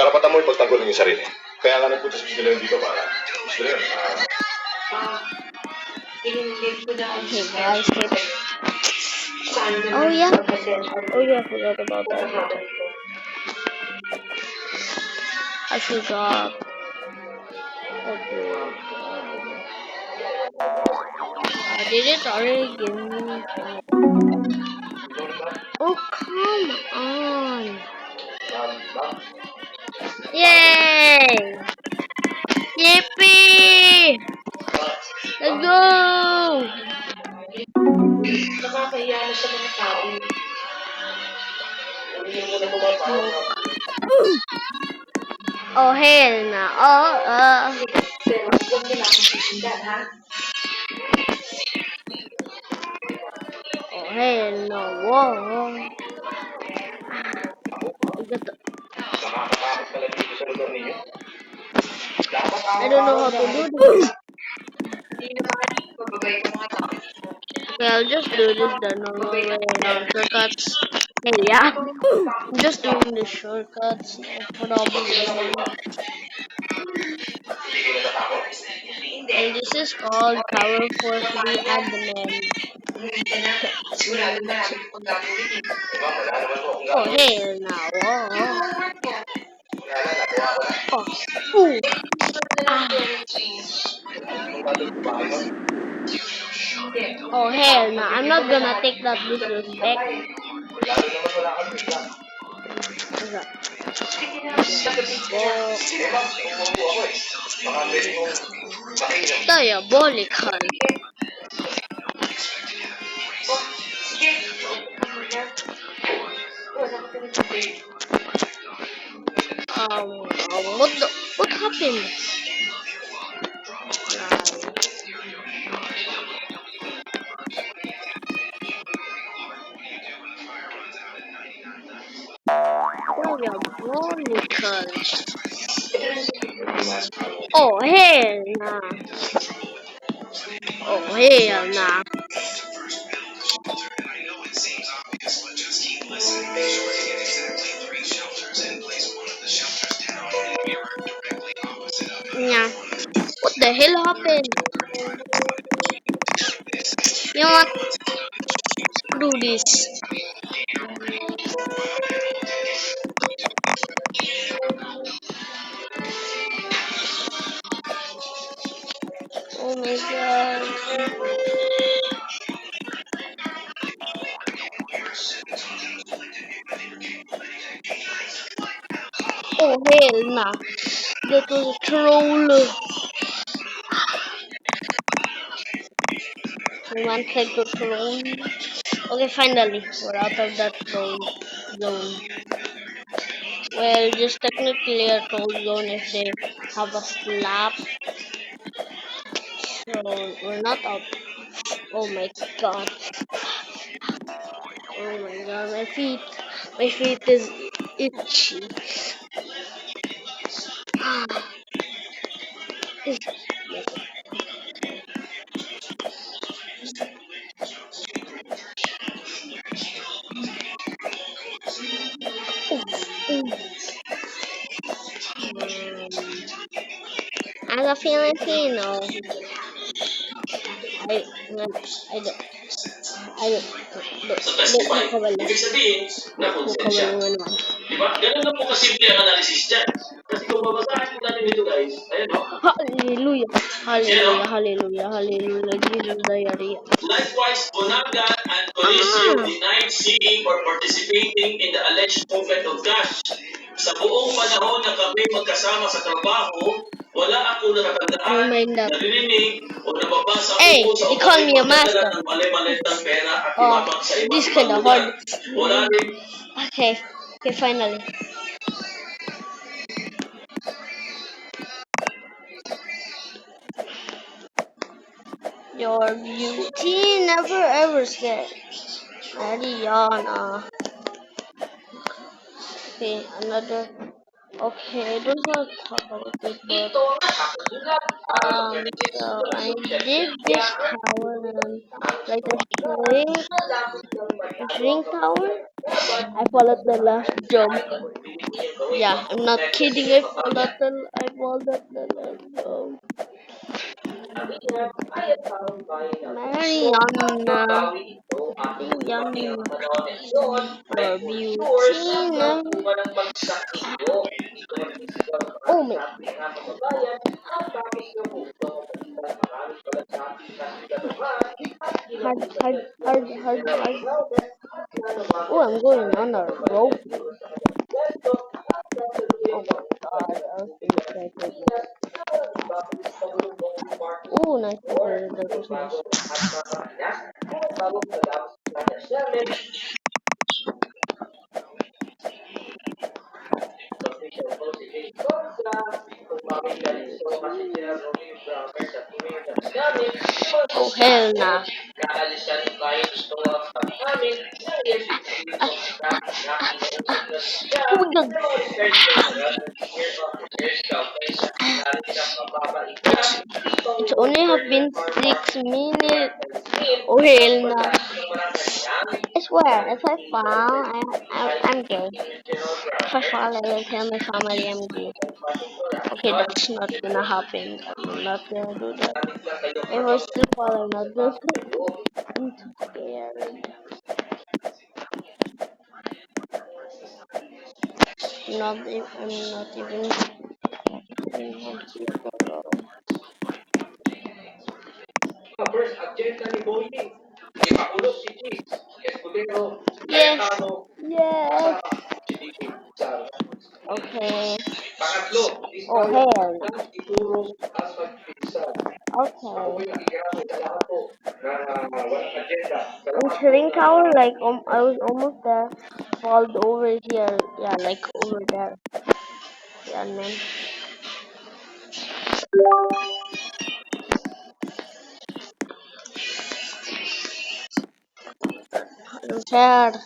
karapatan mo ipagtanggol yung sarili. Kaya nga nagpunta sa Switzerland dito para gusto rin. Okay guys, oh yeah, I forgot about that. I forgot. Okay. I did it already. Give me. Oh come on! Yay! Yippee! Let's go! Nakakahiya na sa mga tao. Oh hell no! Oh Pero huwag nila akong sisindan, ha? oh hell no! Whoa! I don't know how to do this. Okay, I'll just do this the normal way around shortcuts. Hey, yeah. I'm just doing the shortcuts. No problem. And this is called Power for Free Admin. Oh, hell no. Oh. Ooh. Ah. Oh, hell no. I'm not gonna take that disrespect. Diabolical. What happened? Diabolical. Oh hell nah. Oh hell nah. Yeah. What the hell happened? You know what? Do this. Oh my god. Oh hell nah. That was a troll. We want to go troll. Okay, finally, we're out of that troll zone. Well, just technically a troll zone if they have a slap. So, we're not out. Oh my god. Oh my god, my feet. My feet is itchy. As a Filipino, I don't Ibig sabihin, nakonsensya. Diba? Ganun lang po kasimple ang analysis dyan. Kasi kung babasahin po natin dito guys, ayan o. Hallelujah, hallelujah, hallelujah, hallelujah, Jesus diarrhea. Likewise, Bonagan and Coliseum denied seeing or participating in the alleged movement of cash. Sa buong panahon na kami magkasama sa trabaho, wala ako natatandaan, narinig, o nababasa ko sa call me a master. ng mali-malitang pera at ibabang sa ibang This kind of hard. Wala rin. Okay, finally. Your beauty never ever scares. Ariana. Okay, another Okay, I don't want to talk about it, but Ito ang nakakulat. so I did this tower and like a shrink tower. I followed the last jump. Yeah, I'm not kidding. I followed the last jump. Mariana, Mariana, for beauty. Oh my, hard. Oh, I'm going on a rope. Oh my god, I was so excited. Oh, nice. That was nice. Oh, hell nah. Oh my god. It's only have been 6 minutes. Oh, hell nah. I swear, if I fall, I'm gay. If I fall, I will tell my family I'm gay. Okay, that's not gonna happen. I'm not gonna do that. If I still fall, I'm not gonna do that. I'm too scared. I'm not even. First agenda ni Boeing, ipakulong si Cheese, Escudero, Yes. Cayetano, Yes. si Sara. Okay. Pangatlo, Oh, hell. ituro as magpinsan. Ako Okay. yung nakikiramay sa lahat po na walang agenda. In shrink tower, like I was almost there. Falled over here. Yeah, like over there. Yeah, man. I'm scared.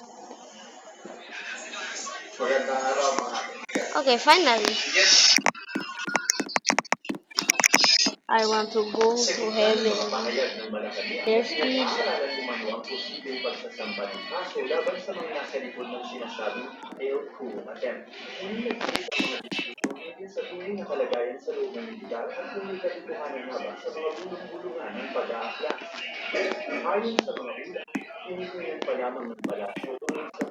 Magandang araw mga kaibigan. Okay, finally. Yes, I want to go to heaven. pahayag ng Malacanang. There's speed. Pinag-aaralan umano ang posibleng pagsasamba ng kaso laban sa mga nasa likod ng sinasabing air coup attempt. Ngunit nagsisit ang mga dispito hinggil sa tunay na kalagayan sa loob ng militar at kung may katotohanan nga ba sa mga bulong-bulungan ng pag-aakla. Ayon sa mga ulat, hinihingan pa lamang ng palasyo tungkol sa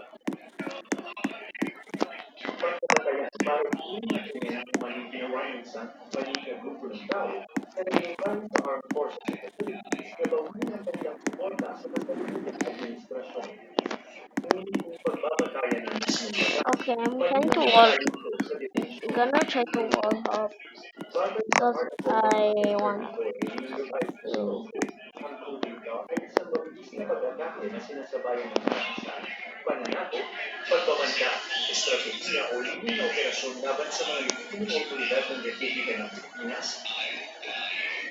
pagkakatayan para iingat ang maling ginawa ng isang maling grupo ng tao na nangyayari sa armed forces of the Philippines na bawin ang kanilang suporta sa kasalukuyang administrasyon. Ngunit kung pagbabatayan ng mismong bansa, Okay, I'm trying to wall. I'm gonna try to wall up because I want to. ang tubig daw ay isang mabilis na pag-atake na sinasabayan ng bansa. Pananakot, pagbabanta, estratehiya o lining na operasyon laban sa mga legitimong otoridad ng Republika ng Pilipinas.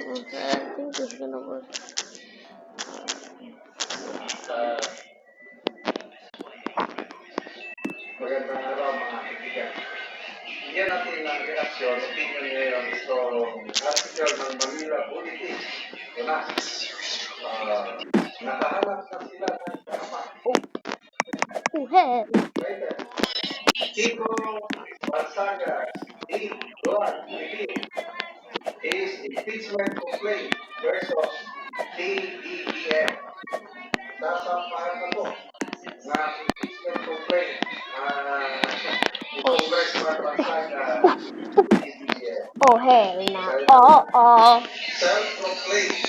Okay, I think it's gonna work. Magandang araw mga kaibigan. Bigyan natin ng reaksyon, opinion ngayon itong article ng Manila Bulletin. Una, nakahanap na sila ng karapat. Oh, hell. Chico Barsaga, Duan, is impeachment complaint versus DDEM. Sasampahan na po na impeachment complaint ni Congressman Barsaga, DDEM. Oh, hell nah. Oh. Self-proclaimed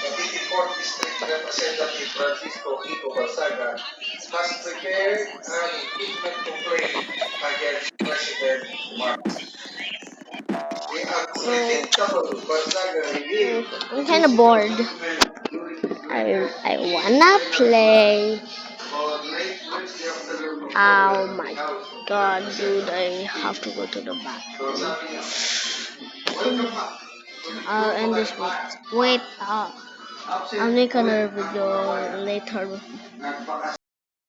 Cavite 4th District Representative Francisco Kiko Barsaga has prepared an impeachment complaint against President Marcos. The unpredictable Barsaga revealed I'm kind of bored. I wanna play. on late Wednesday afternoon. Oh my god, dude, I have to go to the bathroom. Welcome back. I'll end this with. I'll make another video later.